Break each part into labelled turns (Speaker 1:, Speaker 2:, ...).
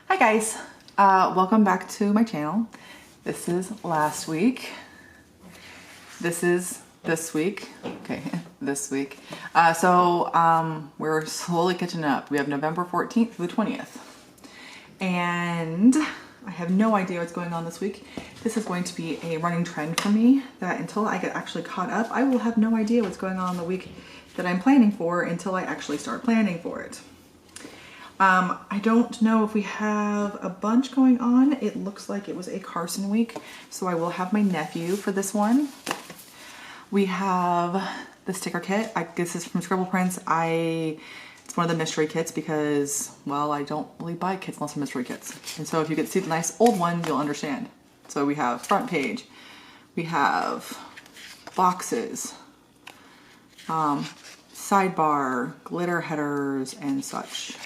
Speaker 1: Hi guys, welcome back to my channel. This is last week. This is this week. Okay, this week. We're slowly catching up. We have November 14th through the 20th. And I have no idea what's going on this week. This is going to be a running trend for me that until I get actually caught up, I will have no idea what's going on the week that I'm planning for until I actually start planning for it. I don't know if we have a bunch going on. It looks like it was a Carson week, so I will have my nephew for this one. We have the sticker kit. This is from Scribble Prints. It's one of the mystery kits because, well, I don't really buy kits unless they're mystery kits. And so if you get to see the nice old one, you'll understand. So we have front page, we have boxes, sidebar, glitter headers, and such.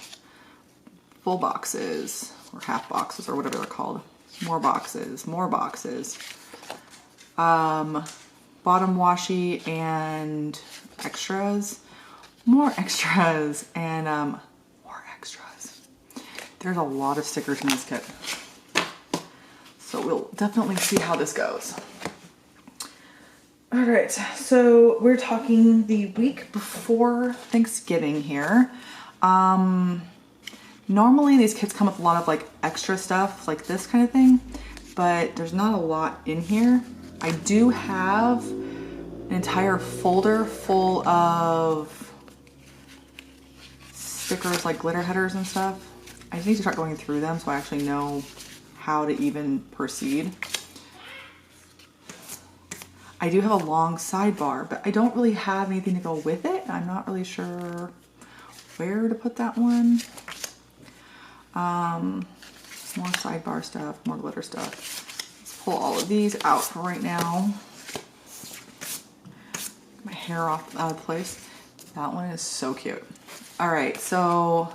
Speaker 1: Full boxes or half boxes or whatever they're called. More boxes, bottom washi and extras, more extras, and more extras. There's a lot of stickers in this kit, so we'll definitely see how this goes. All right, so we're talking the week before Thanksgiving here. Normally these kits come with a lot of like extra stuff like this kind of thing, but there's not a lot in here. I do have an entire folder full of stickers like glitter headers and stuff. I just need to start going through them so I actually know how to even proceed. I do have a long sidebar, but I don't really have anything to go with it. I'm not really sure where to put that one. More sidebar stuff, more glitter stuff. Let's pull all of these out for right now. My hair out of place. That one is so cute. All right, so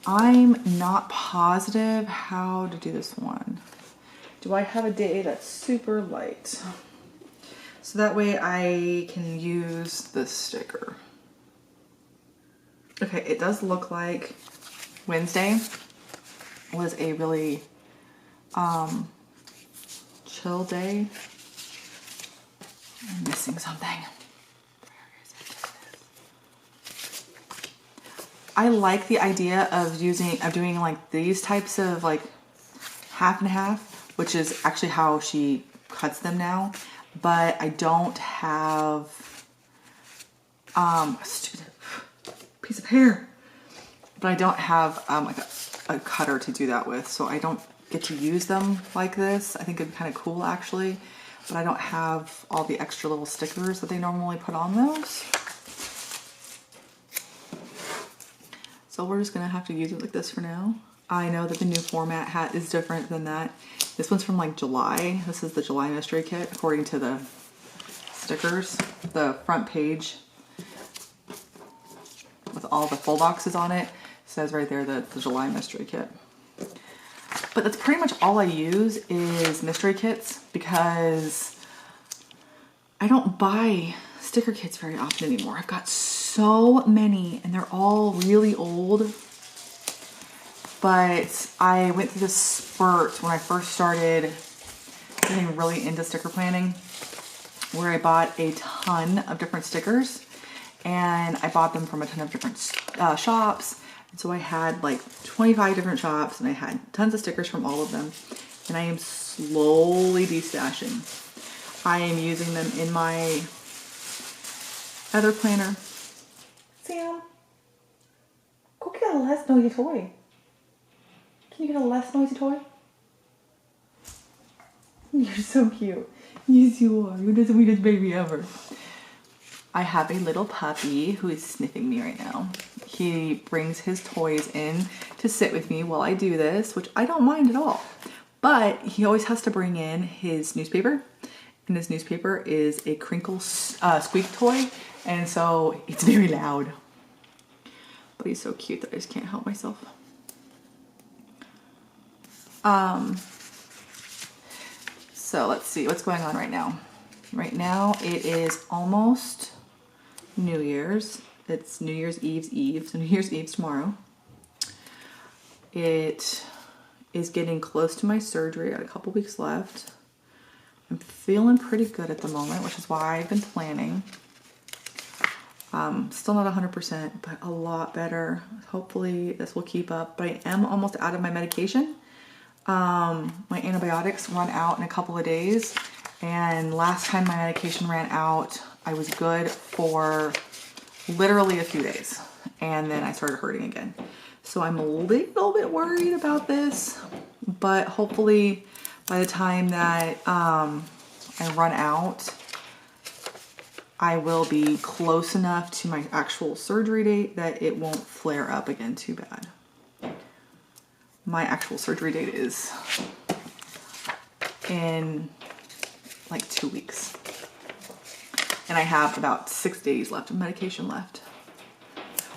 Speaker 1: I'm not positive how to do this one. Do I have a day that's super light? So that way I can use the sticker. Okay, it does look like Wednesday was a really chill day. I'm missing something. Where is it? I like the idea of doing like these types of like half and half, which is actually how she cuts them now. But I don't have a stupid piece of hair. But I don't have like a cutter to do that with, so I don't get to use them like this. I think it'd be kind of cool actually, but I don't have all the extra little stickers that they normally put on those. So we're just gonna have to use it like this for now. I know that the new format hat is different than that. This one's from like July. This is the July mystery kit according to the stickers. The front page with all the full boxes on it says right there that the July mystery kit. But that's pretty much all I use is mystery kits because I don't buy sticker kits very often anymore. I've got so many and they're all really old. But I went through this spurt when I first started getting really into sticker planning where I bought a ton of different stickers and I bought them from a ton of different shops. And so I had like 25 different shops and I had tons of stickers from all of them. And I am slowly destashing. I am using them in my other planner. Sam, go get a less noisy toy. Can you get a less noisy toy? You're so cute. Yes, you are. You're the sweetest baby ever. I have a little puppy who is sniffing me right now. He brings his toys in to sit with me while I do this, which I don't mind at all. But he always has to bring in his newspaper. And his newspaper is a crinkle squeak toy. And so it's very loud. But he's so cute that I just can't help myself. So let's see what's going on right now. Right now it is almost New Year's. It's New Year's Eve's Eve, so New Year's Eve's tomorrow. It is getting close to my surgery. I got a couple weeks left. I'm feeling pretty good at the moment, which is why I've been planning. Still not 100%, but a lot better. Hopefully this will keep up, but I am almost out of my medication. My antibiotics run out in a couple of days, and last time my medication ran out, I was good for literally a few days, and then I started hurting again. So I'm a little bit worried about this, but hopefully by the time that I run out, I will be close enough to my actual surgery date that it won't flare up again too bad. My actual surgery date is in like 2 weeks. And I have about 6 days left of medication left.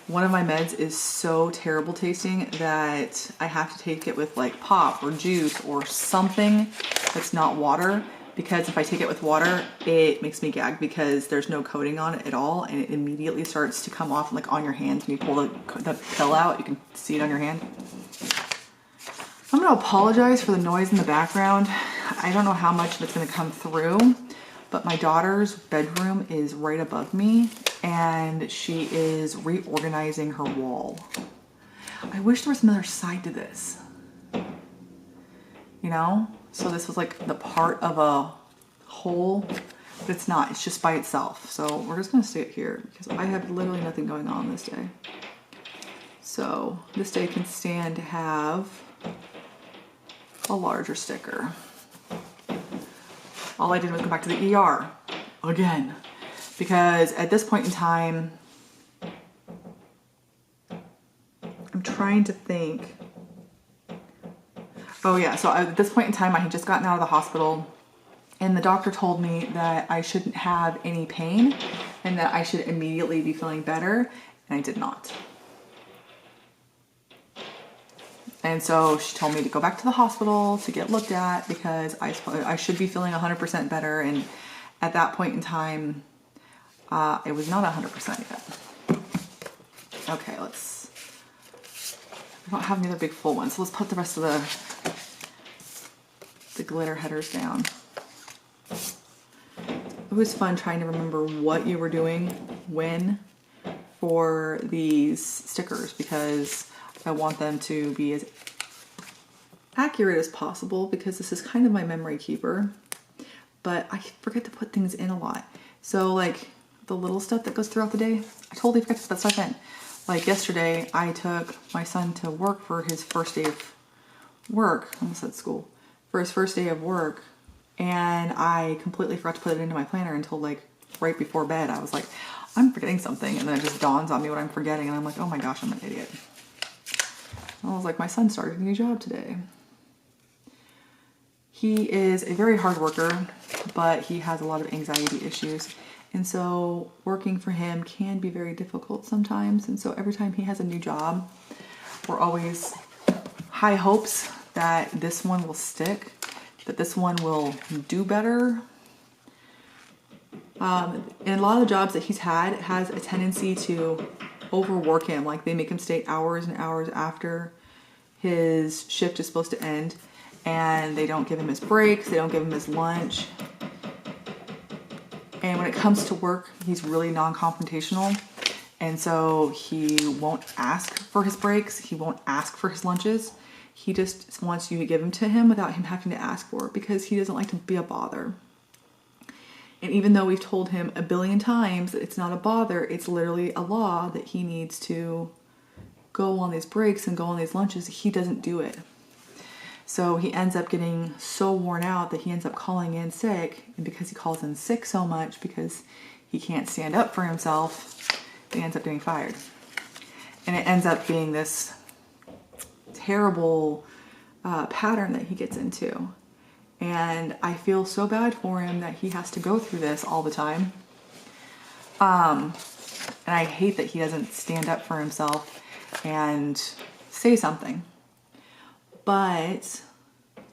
Speaker 1: One of my meds is so terrible tasting that I have to take it with like pop or juice or something that's not water, because if I take it with water, it makes me gag because there's no coating on it at all, and it immediately starts to come off like on your hands. When you pull the pill out, you can see it on your hand. I'm gonna apologize for the noise in the background. I don't know how much of it's gonna come through, but my daughter's bedroom is right above me, and she is reorganizing her wall. I wish there was another side to this, you know? So this was like the part of a whole, but it's not, it's just by itself. So we're just gonna stay it here because I have literally nothing going on this day. So this day can stand to have a larger sticker. All I did was go back to the ER again, because at this point in time, I'm trying to think. Oh yeah, so at this point in time, I had just gotten out of the hospital, and the doctor told me that I shouldn't have any pain and that I should immediately be feeling better, and I did not. And so she told me to go back to the hospital to get looked at because I should be feeling 100% better. And at that point in time, it was not 100% yet. Okay, I don't have any other big full ones. So let's put the rest of the glitter headers down. It was fun trying to remember what you were doing when for these stickers, because I want them to be as accurate as possible, because this is kind of my memory keeper, but I forget to put things in a lot. So like the little stuff that goes throughout the day, I totally forget to put that stuff in. Like yesterday, I took my son to work for his first day of work. I almost said school. For his first day of work, and I completely forgot to put it into my planner until like right before bed. I was like, I'm forgetting something, and then it just dawns on me what I'm forgetting, and I'm like, oh my gosh, I'm an idiot. I was like, my son started a new job today. He is a very hard worker, but he has a lot of anxiety issues. And so working for him can be very difficult sometimes. And so every time he has a new job, we're always high hopes that this one will stick, that this one will do better. And a lot of the jobs that he's had has a tendency to overwork him. Like they make him stay hours and hours after his shift is supposed to end, and they don't give him his breaks, they don't give him his lunch. And when it comes to work, he's really non-confrontational, and so he won't ask for his breaks, he won't ask for his lunches. He just wants you to give them to him without him having to ask for it, because he doesn't like to be a bother. And even though we've told him a billion times that it's not a bother, it's literally a law that he needs to go on these breaks and go on these lunches, he doesn't do it. So he ends up getting so worn out that he ends up calling in sick. And because he calls in sick so much, because he can't stand up for himself, he ends up getting fired. And it ends up being this terrible pattern that he gets into. And I feel so bad for him that he has to go through this all the time. And I hate that he doesn't stand up for himself and say something. But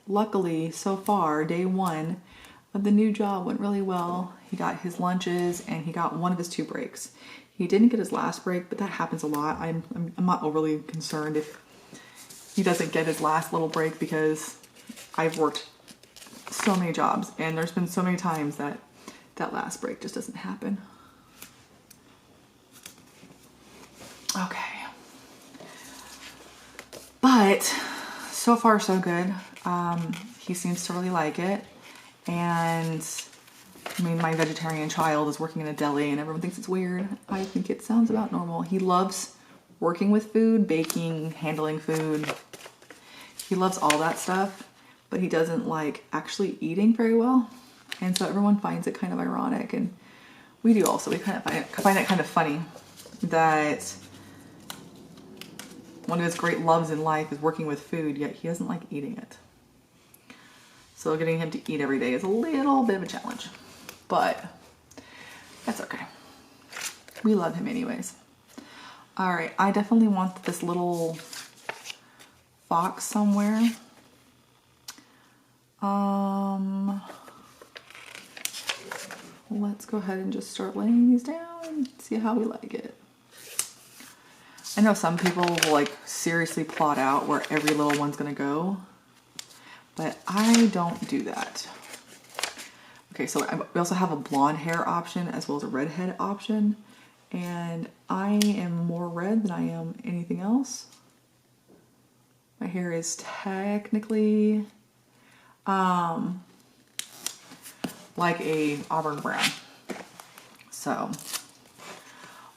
Speaker 1: luckily, so far, day one of the new job went really well. He got his lunches and he got one of his 2 breaks. He didn't get his last break, but that happens a lot. I'm not overly concerned if he doesn't get his last little break because I've worked so many jobs and there's been so many times that that last break just doesn't happen. Okay. But so far so good. He seems to really like it. And I mean, my vegetarian child is working in a deli and everyone thinks it's weird. I think it sounds about normal. He loves working with food, baking, handling food. He loves all that stuff, but he doesn't like actually eating very well. And so everyone finds it kind of ironic, and we do also. We kind of find it kind of funny that one of his great loves in life is working with food, yet he doesn't like eating it. So getting him to eat every day is a little bit of a challenge, but that's okay. We love him anyways. All right, I definitely want this little fox somewhere. Let's go ahead and just start laying these down and see how we like it. I know some people will like seriously plot out where every little one's gonna go, but I don't do that. Okay, so we also have a blonde hair option as well as a redhead option, and I am more red than I am anything else. My hair is technically like a auburn brown. So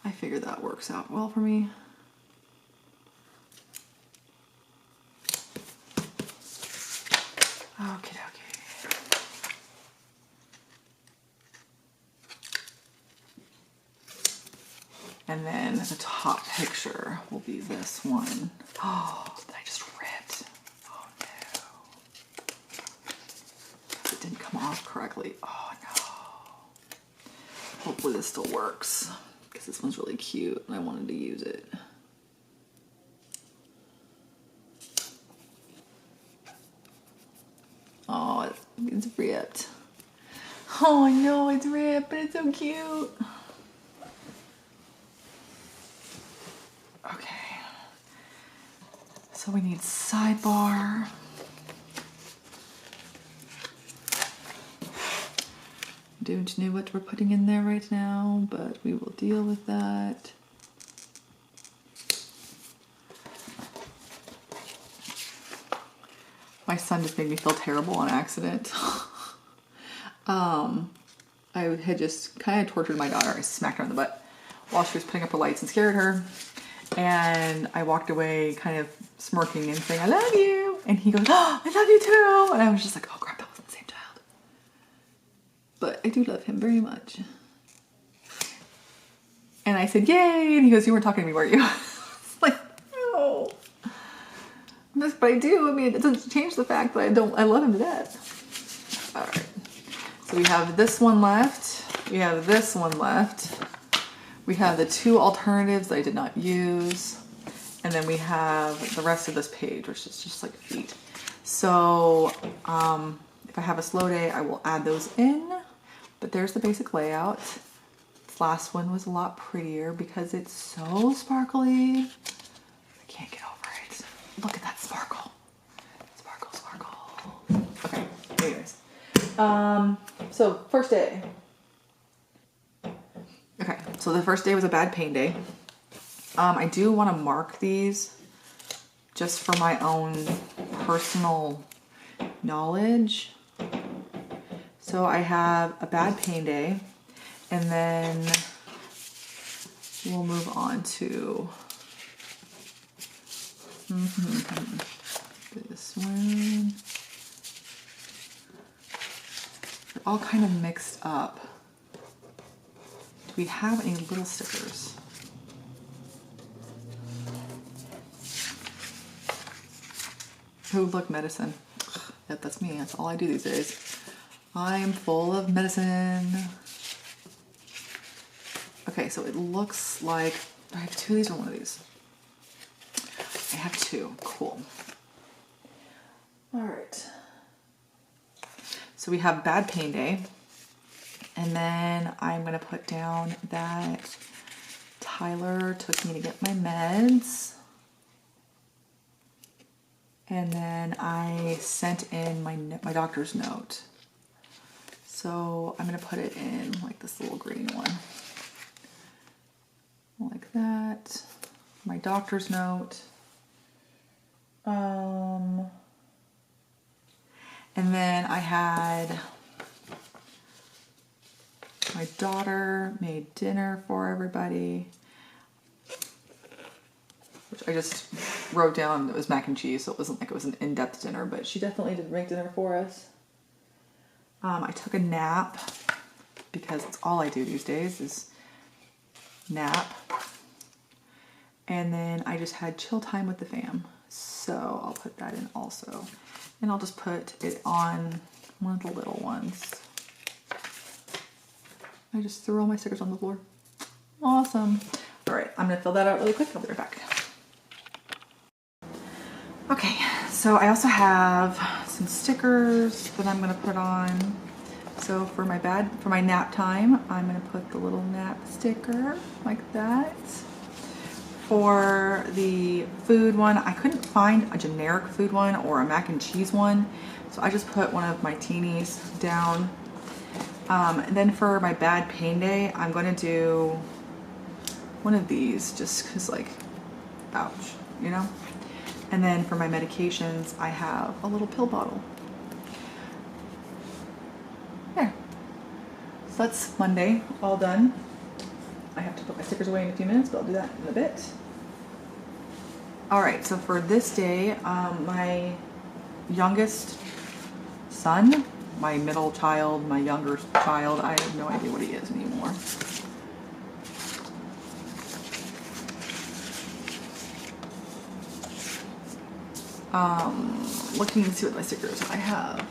Speaker 1: I figure that works out well for me. Okay, okay. And then the top picture will be this one. Oh, that I just ripped. Oh no. It didn't come off correctly. Oh no. Hopefully this still works because this one's really cute and I wanted to use it. Oh, it's ripped. Oh, I know it's ripped, but it's so cute. Okay. So we need sidebar. Don't know what we're putting in there right now, but we will deal with that. My son just made me feel terrible on accident. I had just kind of tortured my daughter. I smacked her on the butt while she was putting up her lights and scared her. And I walked away kind of smirking and saying, I love you. And he goes, oh, I love you too. And I was just like, oh crap, that wasn't the same child. But I do love him very much. And I said, yay. And he goes, you weren't talking to me, were you? It's like, no. But I do. I mean, it doesn't change the fact that I love him to death. All right. So we have this one left. We have this one left. We have the two alternatives that I did not use. And then we have the rest of this page, which is just like feet. So if I have a slow day, I will add those in. But there's the basic layout. This last one was a lot prettier because it's so sparkly. I can't get over it. Look at that sparkle. Sparkle, sparkle. Okay, anyways. So first day. Okay, so the first day was a bad pain day. I do want to mark these just for my own personal knowledge. So I have a bad pain day, and then we'll move on to this one. They're all kind of mixed up. Do we have any little stickers? Oh, look, medicine. Yep, that's me. That's all I do these days. I am full of medicine. Okay, so it looks like I have two of these or one of these. I have two. Cool. All right. So we have bad pain day. And then I'm going to put down that Tyler took me to get my meds. And then I sent in my doctor's note. So I'm gonna put it in like this little green one. Like that. My doctor's note. And then I had my daughter made dinner for everybody, which I just wrote down. It was mac and cheese, so it wasn't like it was an in-depth dinner, but she definitely did make dinner for us. I took a nap because it's all I do these days is nap. And then I just had chill time with the fam. So I'll put that in also. And I'll just put it on one of the little ones. I just threw all my stickers on the floor. Awesome. All right, I'm gonna fill that out really quick. I'll be right back. Okay, so I also have some stickers that I'm gonna put on. So for my nap time, I'm gonna put the little nap sticker like that. For the food one, I couldn't find a generic food one or a mac and cheese one, so I just put one of my teenies down. And then for my bad pain day, I'm gonna do one of these just cause like, ouch, you know? And then for my medications, I have a little pill bottle. There. So that's Monday, all done. I have to put my stickers away in a few minutes, but I'll do that in a bit. All right, so for this day, my youngest son, my middle child, my younger child, I have no idea what he is anymore. Looking to see what my stickers I have.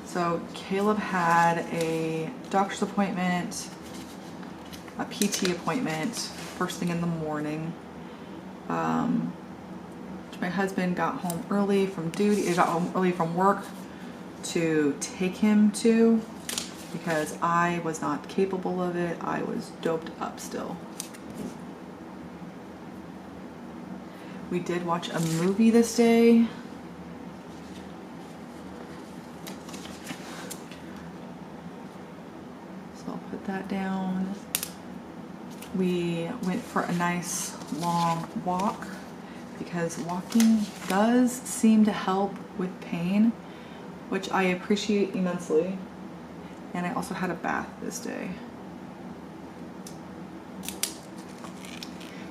Speaker 1: So Caleb had a doctor's appointment, a PT appointment, first thing in the morning. My husband got home early from duty, he got home early from work to take him to, because I was not capable of it. I was doped up still. We did watch a movie this day. So I'll put that down. We went for a nice long walk because walking does seem to help with pain, which I appreciate immensely. And I also had a bath this day.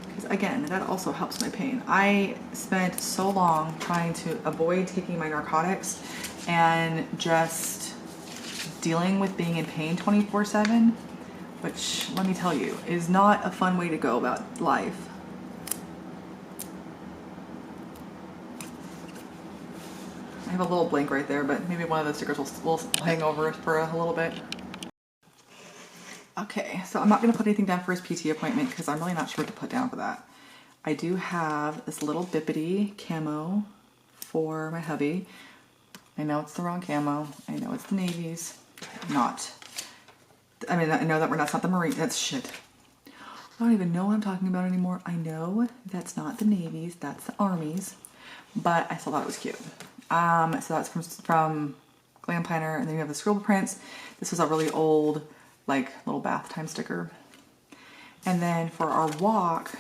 Speaker 1: Because again, that also helps my pain. I spent so long trying to avoid taking my narcotics and just dealing with being in pain 24/7, which, let me tell you, is not a fun way to go about life. I have a little blank right there, but maybe one of the stickers will hang over for a little bit. Okay, so I'm not gonna put anything down for his PT appointment because I'm really not sure what to put down for that. I do have this little Bippity camo for my hubby. I know it's the wrong camo. I know it's the Navy's. Not. I mean, I know that that's not the Marine. That's shit. I don't even know what I'm talking about anymore. I know that's not the Navy's. That's the Army's. But I still thought it was cute. So that's from Glam Planner, and then you have the scribble prints. This was a really old, like, little bath time sticker. And then for our walk,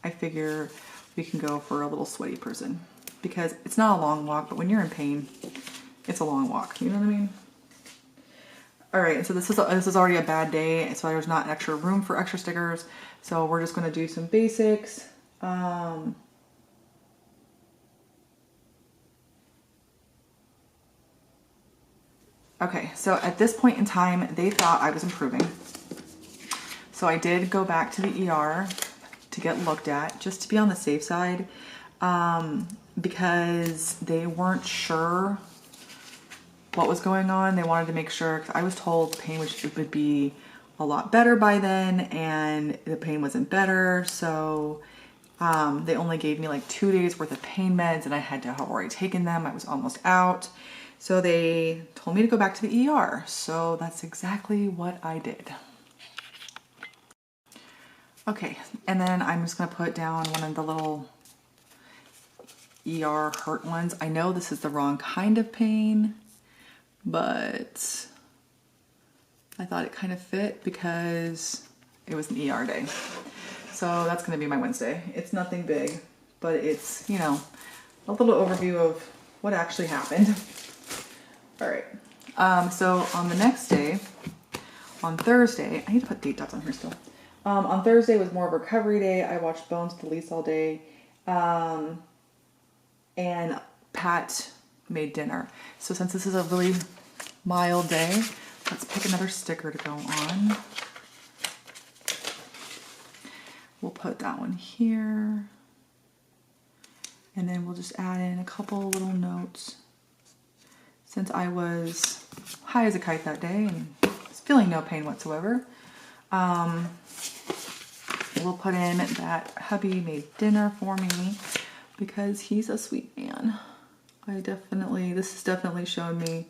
Speaker 1: I figure we can go for a little sweaty person because it's not a long walk, but when you're in pain, it's a long walk. You know what I mean? All right, so this is already a bad day, so there's not extra room for extra stickers. So we're just gonna do some basics. Okay, so at this point in time, they thought I was improving. So I did go back to the ER to get looked at, just to be on the safe side, because they weren't sure what was going on. They wanted to make sure, 'cause I was told the pain would be a lot better by then, and the pain wasn't better. So they only gave me like 2 days worth of pain meds, and I had to have already taken them. I was almost out. So they told me to go back to the ER. So that's exactly what I did. Okay, and then I'm just gonna put down one of the little ER hurt ones. I know this is the wrong kind of pain, but I thought it kind of fit because it was an ER day. So that's gonna be my Wednesday. It's nothing big, but it's, you know, a little overview of what actually happened. All right, so on the next day, on Thursday, I need to put date dots on here still. On Thursday was more of a recovery day. I watched Bones with Elise all day. And Pat made dinner. So since this is a really mild day, let's pick another sticker to go on. We'll put that one here. And then we'll just add in a couple little notes. Since I was high as a kite that day and was feeling no pain whatsoever, we'll put in that hubby made dinner for me because he's a sweet man. This has definitely shown me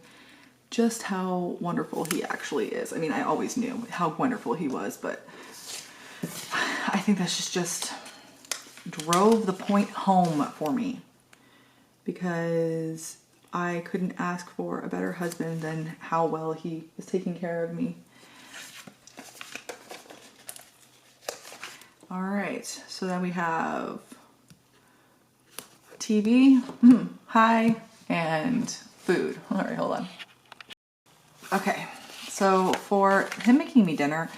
Speaker 1: just how wonderful he actually is. I mean, I always knew how wonderful he was, but I think that's just drove the point home for me because I couldn't ask for a better husband than how well he is taking care of me. All right, so then we have TV, hi, and food. All right, hold on. Okay, so for him making me dinner,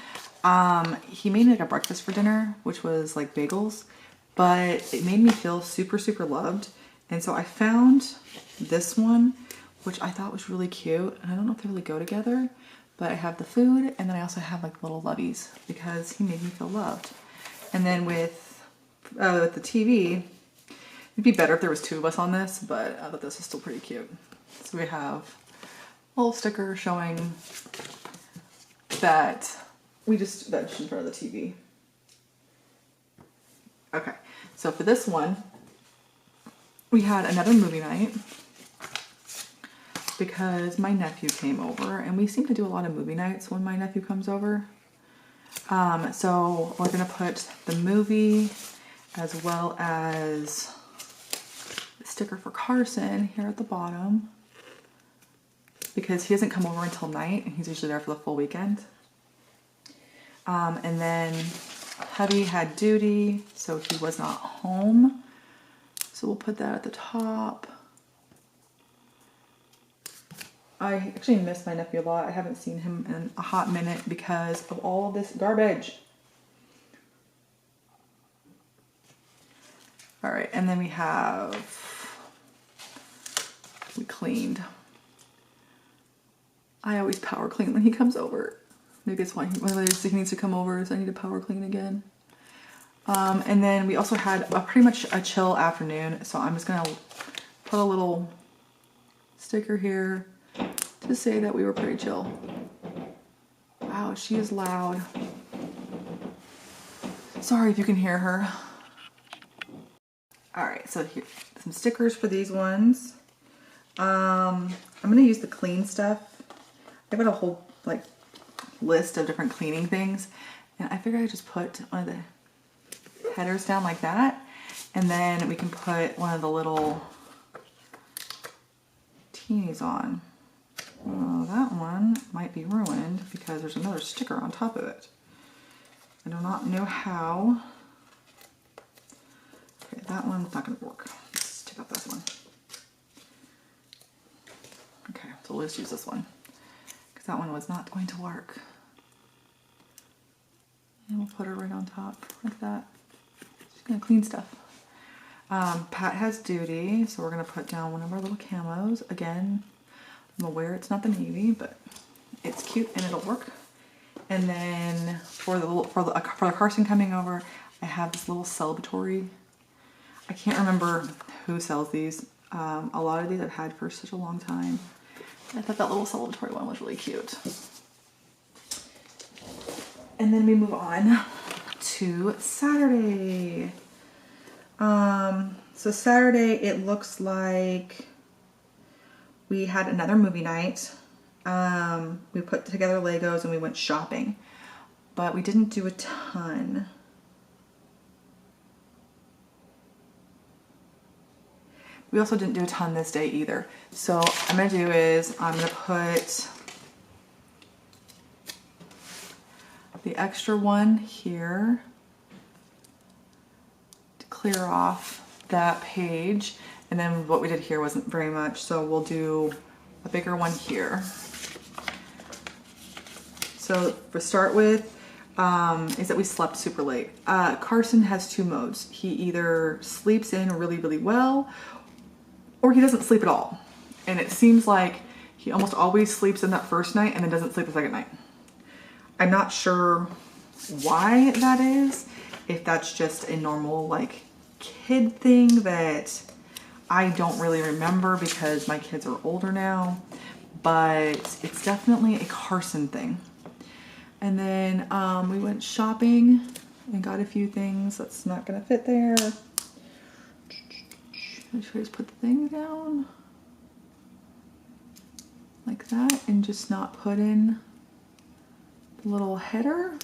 Speaker 1: he made me like a breakfast for dinner, which was like bagels, but it made me feel super, super loved. And so I found this one, which I thought was really cute. And I don't know if they really go together, but I have the food and then I also have like little loveys because he made me feel loved. And then with the TV, it'd be better if there was two of us on this, but I thought this was still pretty cute. So we have a little sticker showing that we just benched in front of the TV. Okay, so for this one, we had another movie night because my nephew came over, and we seem to do a lot of movie nights when my nephew comes over. So we're gonna put the movie as well as the sticker for Carson here at the bottom because he doesn't come over until night and he's usually there for the full weekend. And then hubby had duty, so he was not home. So we'll put that at the top. I actually miss my nephew a lot. I haven't seen him in a hot minute because of all of this garbage. All right, and then we cleaned. I always power clean when he comes over. Maybe that's why he needs to come over, so I need to power clean again. And then we also had pretty much a chill afternoon, so I'm just gonna put a little sticker here to say that we were pretty chill. Wow, she is loud. Sorry if you can hear her. All right, so here, some stickers for these ones. I'm gonna use the clean stuff. I've got a whole like list of different cleaning things, and I figured I'd just put one of the headers down like that, and then we can put one of the little teenies on. Oh, that one might be ruined because there's another sticker on top of it. I do not know how. Okay, that one's not going to work. Let's take out this one. Okay, so we'll just use this one because that one was not going to work. And we'll put her right on top like that. She's going to clean stuff. Pat has duty, so we're going to put down one of our little camos. Again, I'm aware it's not the navy, but it's cute and it'll work. And then for the Carson coming over, I have this little celebratory. I can't remember who sells these. A lot of these I've had for such a long time. I thought that little celebratory one was really cute. And then we move on to Saturday. So Saturday, it looks like we had another movie night. We put together Legos and we went shopping, but we didn't do a ton. We also didn't do a ton this day either. So what I'm gonna do is I'm gonna put the extra one here to clear off that page. And then what we did here wasn't very much, so we'll do a bigger one here. So to start with, is that we slept super late. Carson has two modes. He either sleeps in really, really well, or he doesn't sleep at all. And it seems like he almost always sleeps in that first night and then doesn't sleep the second night. I'm not sure why that is, if that's just a normal like kid thing that I don't really remember because my kids are older now, but it's definitely a Carson thing. And then we went shopping and got a few things that's not gonna fit there. Should I just put the thing down like that and just not put in the little header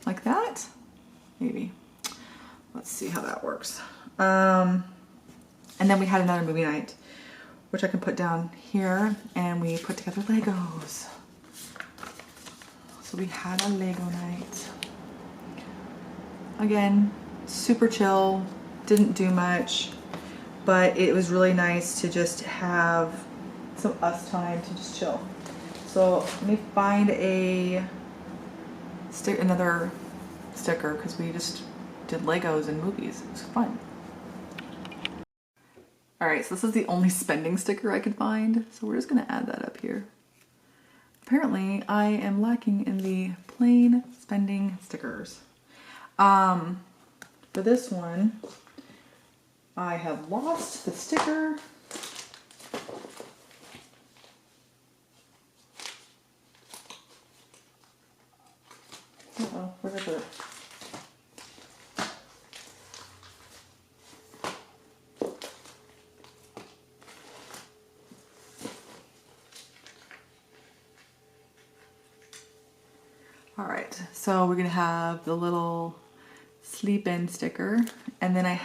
Speaker 1: like that? Maybe. Let's see how that works. And then we had another movie night, which I can put down here, and we put together Legos. So we had a Lego night. Again, super chill, didn't do much, but it was really nice to just have some us time to just chill. So let me find another sticker, because we just did Legos and movies. It was fun. All right, so this is the only spending sticker I could find, so we're just gonna add that up here. Apparently, I am lacking in the plain spending stickers. For this one, I have lost the sticker. Uh-oh, where is it? All right, so we're gonna have the little sleep in sticker, and then I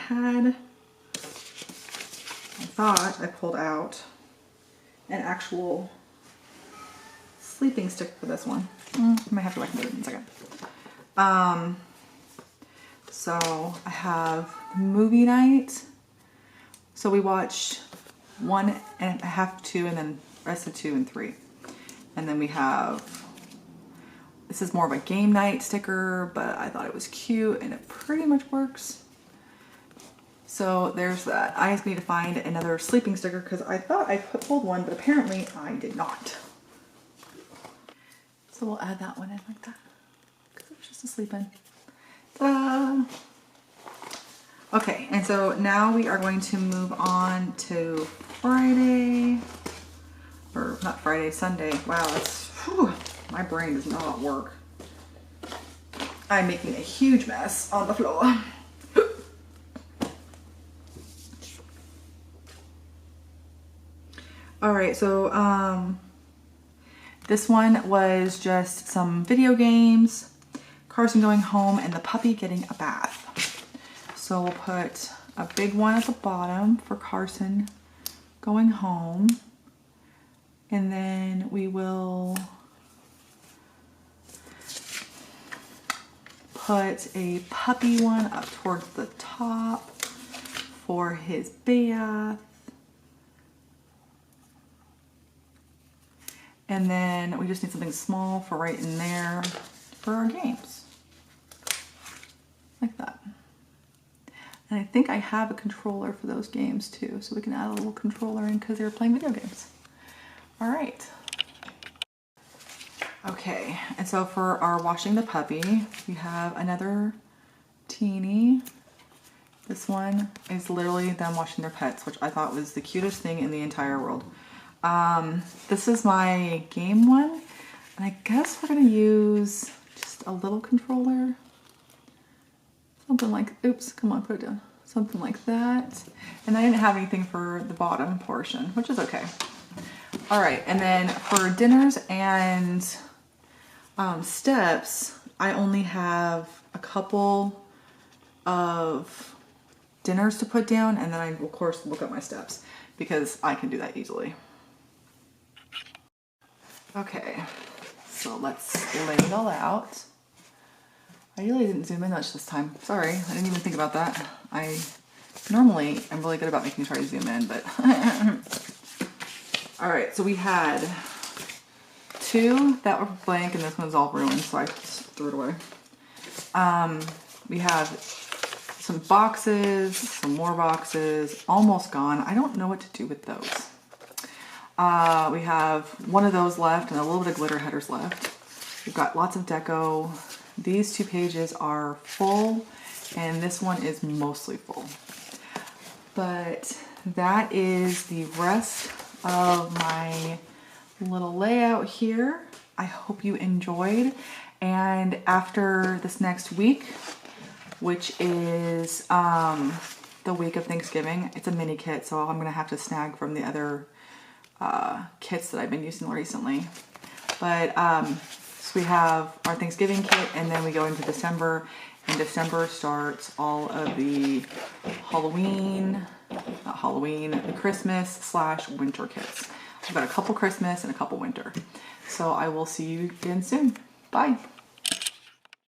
Speaker 1: thought I pulled out an actual sleeping sticker for this one. I might have to recommend it in a second. So I have movie night. So we watched 1.5, 2, and then rest of 2 and 3. And then we have, this is more of a game night sticker, but I thought it was cute and it pretty much works. So there's that. I just need to find another sleeping sticker because I thought I pulled one, but apparently I did not. So we'll add that one in like that because it was just a sleep in. Ta-da! Okay, and so now we are going to move on to Friday, or not Friday, Sunday. Wow, my brain does not work. I'm making a huge mess on the floor. All right, so this one was just some video games, Carson going home, and the puppy getting a bath. So we'll put a big one at the bottom for Carson going home, and then we will put a puppy one up towards the top for his bath. And then we just need something small for right in there for our games. Like that. And I think I have a controller for those games too, so we can add a little controller in because they're playing video games. All right. Okay, and so for our washing the puppy, we have another teeny. This one is literally them washing their pets, which I thought was the cutest thing in the entire world. This is my game one, and I guess we're gonna use just a little controller. Something like, oops, come on, put it down. Something like that. And I didn't have anything for the bottom portion, which is okay. All right, and then for dinners and steps, I only have a couple of dinners to put down, and then I, of course, look up my steps because I can do that easily. Okay, so let's lay it all out. I really didn't zoom in much this time. Sorry, I didn't even think about that. Normally, I'm really good about making sure I zoom in, but... All right, so we had 2 that were blank, and this one's all ruined, so I just threw it away. We have some boxes, some more boxes, almost gone. I don't know what to do with those. We have one of those left and a little bit of glitter headers left. We've got lots of deco. These 2 pages are full, and this one is mostly full. But that is the rest of my little layout here. I hope you enjoyed. And after this next week, which is the week of Thanksgiving, it's a mini kit, so I'm gonna have to snag from the other kits that I've been using recently. But so we have our Thanksgiving kit, and then we go into December, and December starts all of the the Christmas/winter kits. I've got a couple Christmas and a couple winter. So I will see you again soon. Bye.